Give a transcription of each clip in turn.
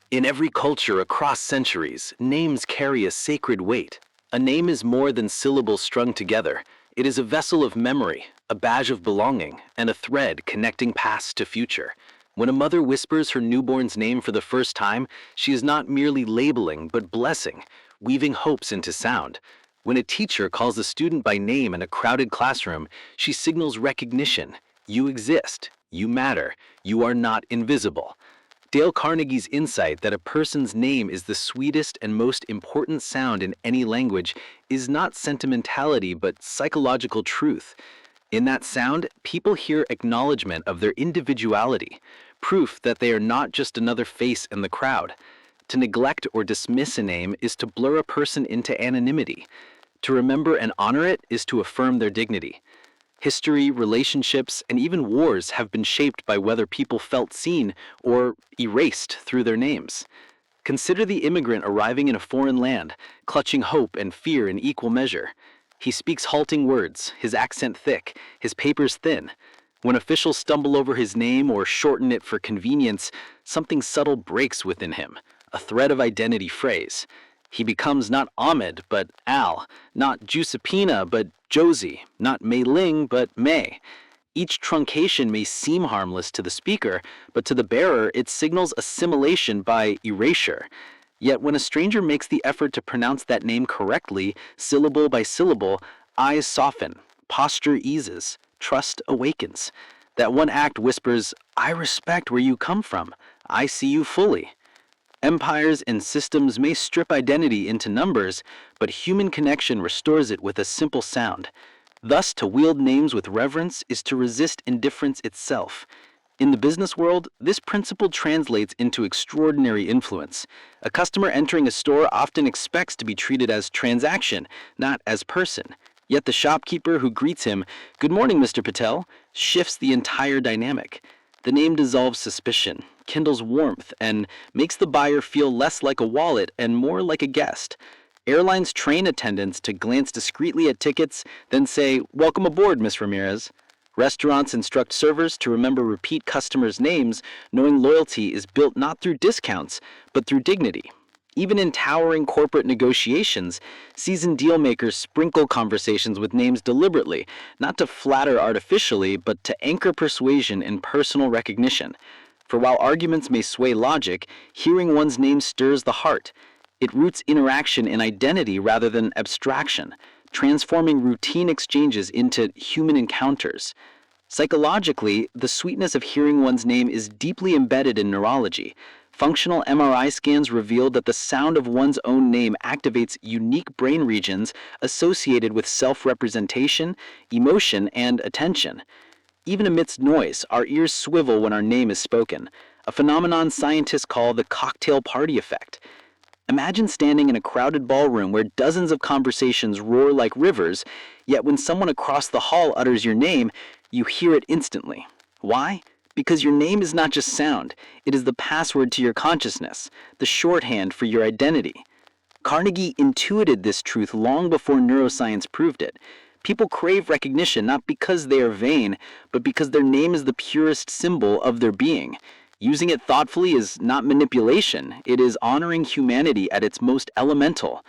In every culture across centuries, names carry a sacred weight. A name is more than syllables strung together. It is a vessel of memory, a badge of belonging, and a thread connecting past to future. When a mother whispers her newborn's name for the first time, she is not merely labeling, but blessing, weaving hopes into sound. When a teacher calls a student by name in a crowded classroom, she signals recognition. You exist. You matter. You are not invisible. Dale Carnegie's insight that a person's name is the sweetest and most important sound in any language is not sentimentality but psychological truth. In that sound, people hear acknowledgement of their individuality, proof that they are not just another face in the crowd. To neglect or dismiss a name is to blur a person into anonymity. To remember and honor it is to affirm their dignity. History, relationships, and even wars have been shaped by whether people felt seen or erased through their names. Consider the immigrant arriving in a foreign land, clutching hope and fear in equal measure. He speaks halting words, his accent thick, his papers thin. When officials stumble over his name or shorten it for convenience, something subtle breaks within him, a thread of identity frays. He becomes not Ahmed, but Al, not Giuseppina, but Josie, not Mei Ling, but Mei. Each truncation may seem harmless to the speaker, but to the bearer it signals assimilation by erasure. Yet when a stranger makes the effort to pronounce that name correctly, syllable by syllable, eyes soften, posture eases, trust awakens. That one act whispers, "I respect where you come from. I see you fully." Empires and systems may strip identity into numbers, but human connection restores it with a simple sound. Thus, to wield names with reverence is to resist indifference itself. In the business world, this principle translates into extraordinary influence. A customer entering a store often expects to be treated as transaction, not as person. Yet the shopkeeper who greets him, "Good morning, Mr. Patel," shifts the entire dynamic. The name dissolves suspicion, kindles warmth, and makes the buyer feel less like a wallet and more like a guest. Airlines train attendants to glance discreetly at tickets, then say, "Welcome aboard, Miss Ramirez." Restaurants instruct servers to remember repeat customers' names, knowing loyalty is built not through discounts, but through dignity. Even in towering corporate negotiations, seasoned dealmakers sprinkle conversations with names deliberately, not to flatter artificially, but to anchor persuasion in personal recognition. For while arguments may sway logic, hearing one's name stirs the heart. It roots interaction in identity rather than abstraction, transforming routine exchanges into human encounters. Psychologically, the sweetness of hearing one's name is deeply embedded in neurology. Functional MRI scans revealed that the sound of one's own name activates unique brain regions associated with self-representation, emotion, and attention. Even amidst noise, our ears swivel when our name is spoken, a phenomenon scientists call the cocktail party effect. Imagine standing in a crowded ballroom where dozens of conversations roar like rivers, yet when someone across the hall utters your name, you hear it instantly. Why? Because your name is not just sound, it is the password to your consciousness, the shorthand for your identity. Carnegie intuited this truth long before neuroscience proved it. People crave recognition not because they are vain, but because their name is the purest symbol of their being. Using it thoughtfully is not manipulation, it is honoring humanity at its most elemental.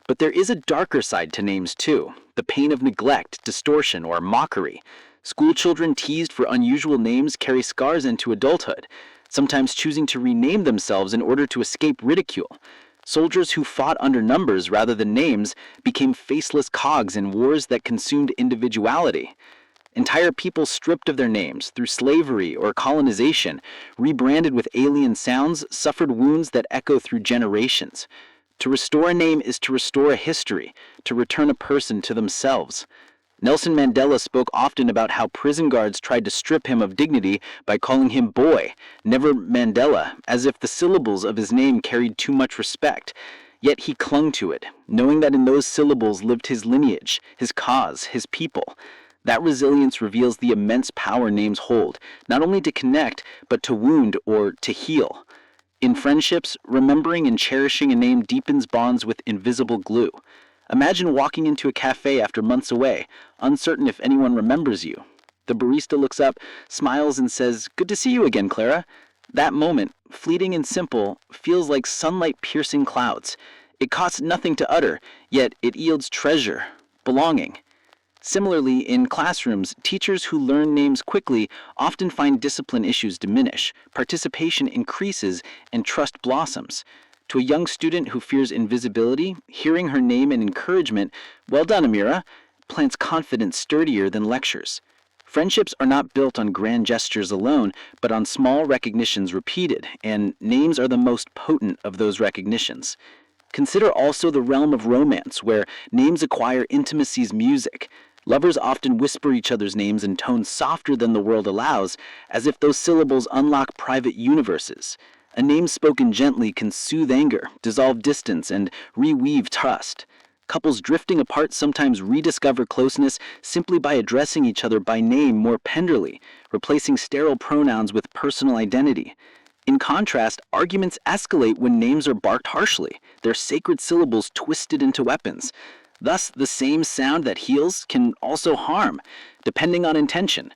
But there is a darker side to names too, the pain of neglect, distortion, or mockery. School children teased for unusual names carry scars into adulthood, sometimes choosing to rename themselves in order to escape ridicule. Soldiers who fought under numbers rather than names became faceless cogs in wars that consumed individuality. Entire people stripped of their names through slavery or colonization, rebranded with alien sounds, suffered wounds that echo through generations. To restore a name is to restore a history, to return a person to themselves. Nelson Mandela spoke often about how prison guards tried to strip him of dignity by calling him boy, never Mandela, as if the syllables of his name carried too much respect. Yet he clung to it, knowing that in those syllables lived his lineage, his cause, his people. That resilience reveals the immense power names hold, not only to connect, but to wound or to heal. In friendships, remembering and cherishing a name deepens bonds with invisible glue. Imagine walking into a cafe after months away, uncertain if anyone remembers you. The barista looks up, smiles, and says, "Good to see you again, Clara." That moment, fleeting and simple, feels like sunlight piercing clouds. It costs nothing to utter, yet it yields treasure, belonging. Similarly, in classrooms, teachers who learn names quickly often find discipline issues diminish, participation increases, and trust blossoms. To a young student who fears invisibility, hearing her name and encouragement, "Well done, Amira," plants confidence sturdier than lectures. Friendships are not built on grand gestures alone, but on small recognitions repeated, and names are the most potent of those recognitions. Consider also the realm of romance, where names acquire intimacy's music. Lovers often whisper each other's names in tones softer than the world allows, as if those syllables unlock private universes. A name spoken gently can soothe anger, dissolve distance, and reweave trust. Couples drifting apart sometimes rediscover closeness simply by addressing each other by name more tenderly, replacing sterile pronouns with personal identity. In contrast, arguments escalate when names are barked harshly, their sacred syllables twisted into weapons. Thus, the same sound that heals can also harm, depending on intention.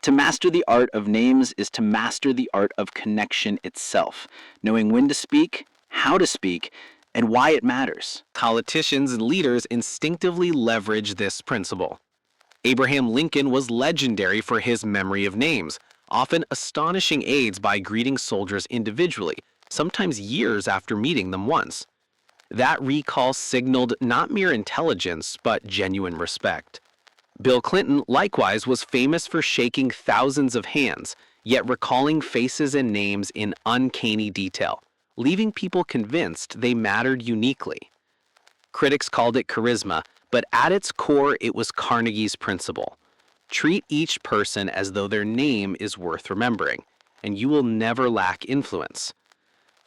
To master the art of names is to master the art of connection itself, knowing when to speak, how to speak, and why it matters. Politicians and leaders instinctively leverage this principle. Abraham Lincoln was legendary for his memory of names, often astonishing aides by greeting soldiers individually, sometimes years after meeting them once. That recall signaled not mere intelligence, but genuine respect. Bill Clinton likewise was famous for shaking thousands of hands, yet recalling faces and names in uncanny detail, leaving people convinced they mattered uniquely. Critics called it charisma, but at its core it was Carnegie's principle. Treat each person as though their name is worth remembering, and you will never lack influence.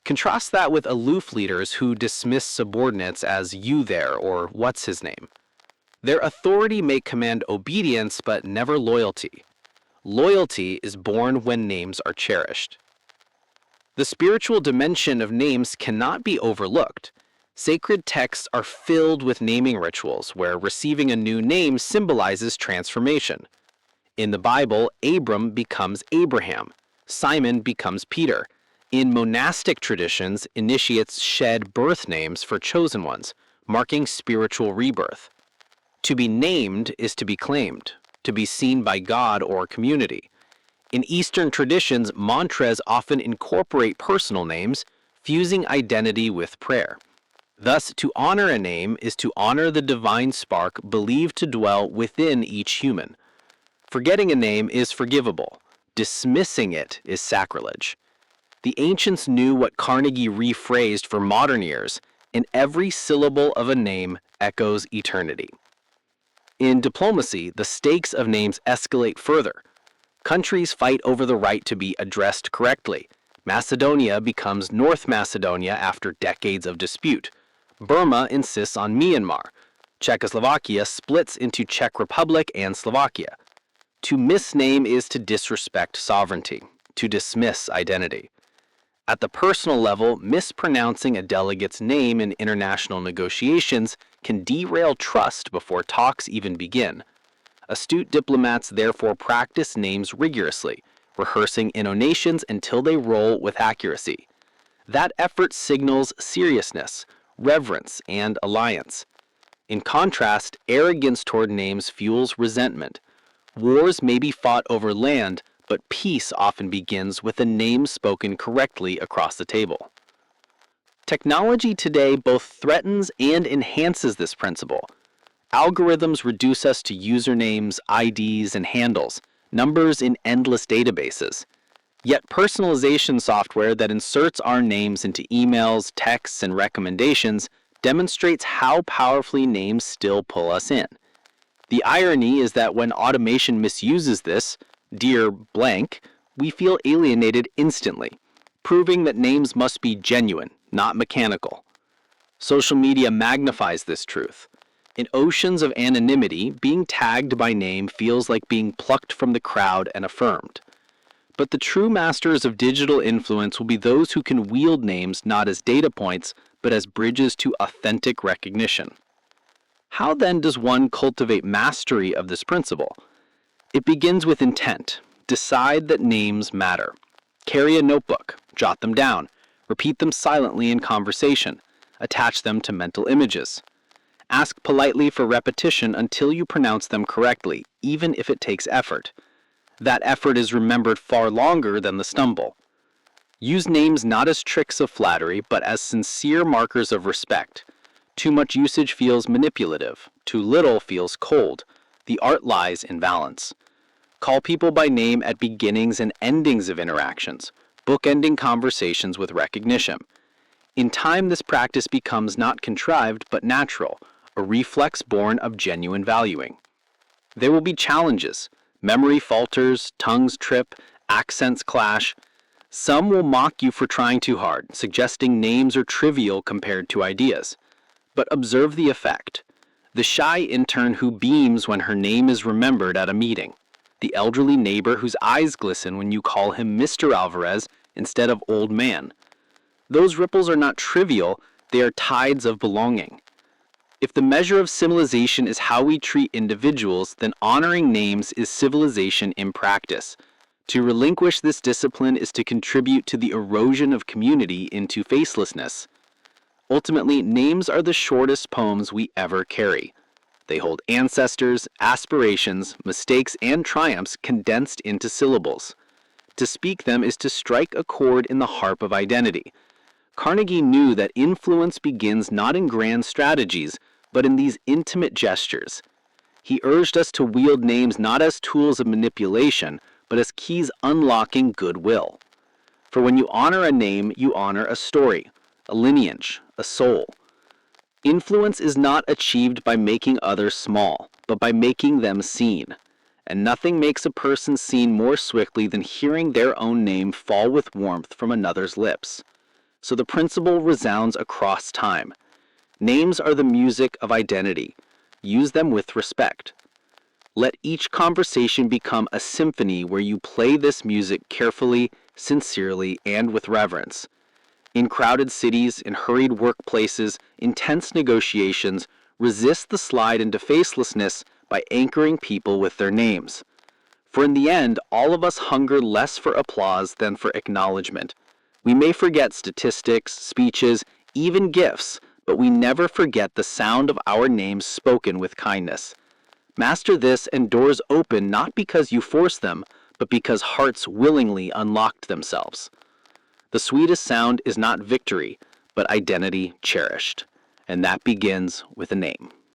Contrast that with aloof leaders who dismiss subordinates as "you there" or "what's his name." Their authority may command obedience, but never loyalty. Loyalty is born when names are cherished. The spiritual dimension of names cannot be overlooked. Sacred texts are filled with naming rituals where receiving a new name symbolizes transformation. In the Bible, Abram becomes Abraham. Simon becomes Peter. In monastic traditions, initiates shed birth names for chosen ones, marking spiritual rebirth. To be named is to be claimed, to be seen by God or community. In Eastern traditions, mantras often incorporate personal names, fusing identity with prayer. Thus, to honor a name is to honor the divine spark believed to dwell within each human. Forgetting a name is forgivable. Dismissing it is sacrilege. The ancients knew what Carnegie rephrased for modern ears, and every syllable of a name echoes eternity. In diplomacy, the stakes of names escalate further. Countries fight over the right to be addressed correctly. Macedonia becomes North Macedonia after decades of dispute. Burma insists on Myanmar. Czechoslovakia splits into Czech Republic and Slovakia. To misname is to disrespect sovereignty, to dismiss identity. At the personal level, mispronouncing a delegate's name in international negotiations can derail trust before talks even begin. Astute diplomats therefore practice names rigorously, rehearsing intonations until they roll with accuracy. That effort signals seriousness, reverence, and alliance. In contrast, arrogance toward names fuels resentment. Wars may be fought over land, but peace often begins with a name spoken correctly across the table. Technology today both threatens and enhances this principle. Algorithms reduce us to usernames, IDs, and handles, numbers in endless databases. Yet personalization software that inserts our names into emails, texts, and recommendations demonstrates how powerfully names still pull us in. The irony is that when automation misuses this, "dear blank," we feel alienated instantly, proving that names must be genuine, not mechanical. Social media magnifies this truth. In oceans of anonymity, being tagged by name feels like being plucked from the crowd and affirmed. But the true masters of digital influence will be those who can wield names not as data points, but as bridges to authentic recognition. How then does one cultivate mastery of this principle? It begins with intent. Decide that names matter. Carry a notebook, jot them down, repeat them silently in conversation, attach them to mental images. Ask politely for repetition until you pronounce them correctly, even if it takes effort. That effort is remembered far longer than the stumble. Use names not as tricks of flattery, but as sincere markers of respect. Too much usage feels manipulative. Too little feels cold. The art lies in balance. Call people by name at beginnings and endings of interactions, bookending conversations with recognition. In time, this practice becomes not contrived but natural, a reflex born of genuine valuing. There will be challenges. Memory falters, tongues trip, accents clash. Some will mock you for trying too hard, suggesting names are trivial compared to ideas. But observe the effect. The shy intern who beams when her name is remembered at a meeting. The elderly neighbor whose eyes glisten when you call him Mr. Alvarez instead of old man. Those ripples are not trivial, they are tides of belonging. If the measure of civilization is how we treat individuals, then honoring names is civilization in practice. To relinquish this discipline is to contribute to the erosion of community into facelessness. Ultimately, names are the shortest poems we ever carry. They hold ancestors, aspirations, mistakes, and triumphs condensed into syllables. To speak them is to strike a chord in the harp of identity. Carnegie knew that influence begins not in grand strategies, but in these intimate gestures. He urged us to wield names not as tools of manipulation, but as keys unlocking goodwill. For when you honor a name, you honor a story, a lineage, a soul. Influence is not achieved by making others small, but by making them seen. And nothing makes a person seen more swiftly than hearing their own name fall with warmth from another's lips. So the principle resounds across time. Names are the music of identity. Use them with respect. Let each conversation become a symphony where you play this music carefully, sincerely, and with reverence. In crowded cities, in hurried workplaces, intense negotiations, resist the slide into facelessness by anchoring people with their names. For in the end, all of us hunger less for applause than for acknowledgement. We may forget statistics, speeches, even gifts, but we never forget the sound of our names spoken with kindness. Master this and doors open not because you force them, but because hearts willingly unlocked themselves. The sweetest sound is not victory, but identity cherished, and that begins with a name.